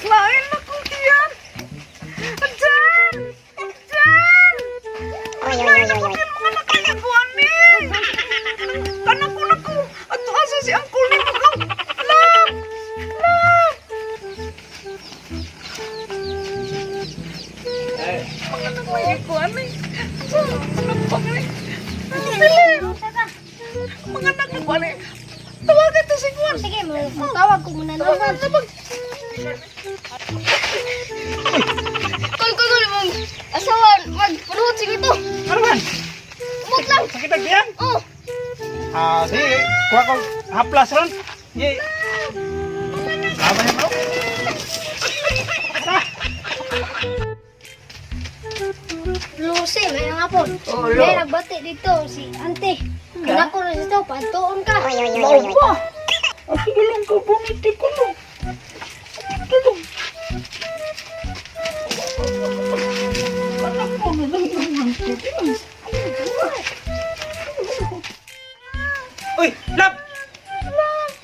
Lain na ko diyan. Diyan! Diyan! Lain na ko diyan mga nakalibuan ni. Anak ko na ko. At asa si Uncle ni ko. Love! Love! Mga nakalibuan ni. Anak pa nga ni. Mga nakalibuan ni. Tawagan to si Juan. Sige, tawag ko muna naman. Kol, mong asawan, magparuhot sige to. Ano man? Umot lang. Sakit ang tiyan? Oh. Sige. Kuha ko haplas ron. Sige. Tama niya bro. Lucy, may nga po. Oh, May nagbati dito, si Ante. Anak ko rin ito, pantuon ka. Mau pa. Sige lang ka, buniti ko lang. Ito lang. Anak mo na lang naman ko. Uy! Lab!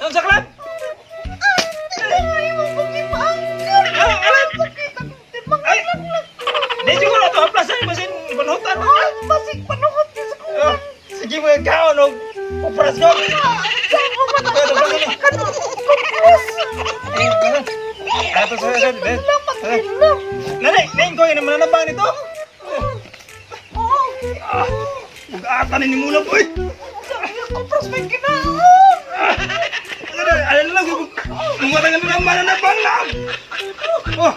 Ano sa klab? Ay, mo pag-ipaanggan. Sakit ang timang Ay! Di siguro ito haplasan yung masin ibanutan. Ay, masig panuhot din sa kuwan. Sige mo yung kaon o upras ko. Saan mo ba na Ato sa sa. salamat sila? Nanay! Nain ko yung mananabang nito. Mag-aatan ni mula po eh. Kupras may ginaon. Ayan na lang. Umatang na ng mananabang lang. Oh!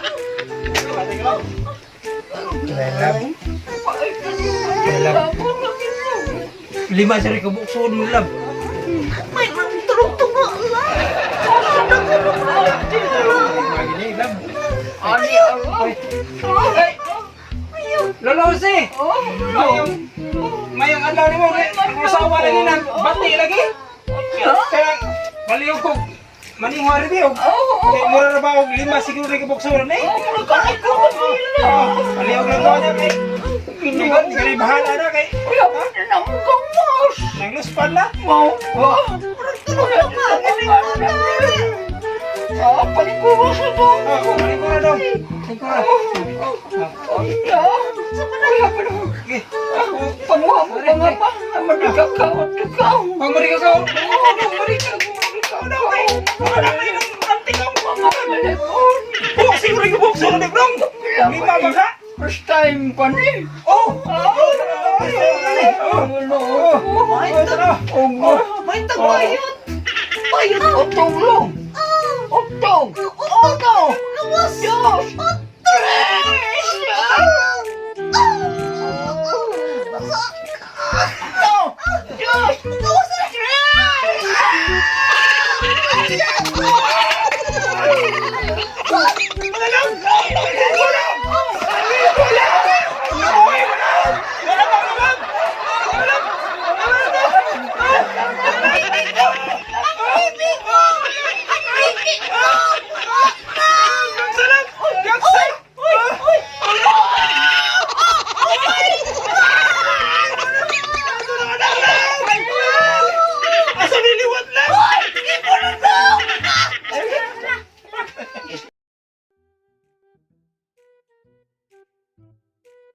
Umatang lang. Lima sari ko bukso mo lab. May nagturog tunga lang. Gini lab. Ani Allah. Lolo si. Mayong adlaw ni mo. Usawa na ni nang bati lagi. Kaya baliw ko maningwari di og. Kay mura ra ba og lima siguro ni bukso ni. Baliw lang ko niya. Kinuha kay bahala na kay. Nang luspan na. Palingkuro sa dong. Maningwara daw. Maningwara. Pamuha mo pa nga pa. Madigaw ka at ikaw. Pangmari ka ko. Siguro yung bukso na bro. Lima ba ka? First time pa ni. Oh! May tabayot. Bayot, otong lang. Otong. Otong. Diyos.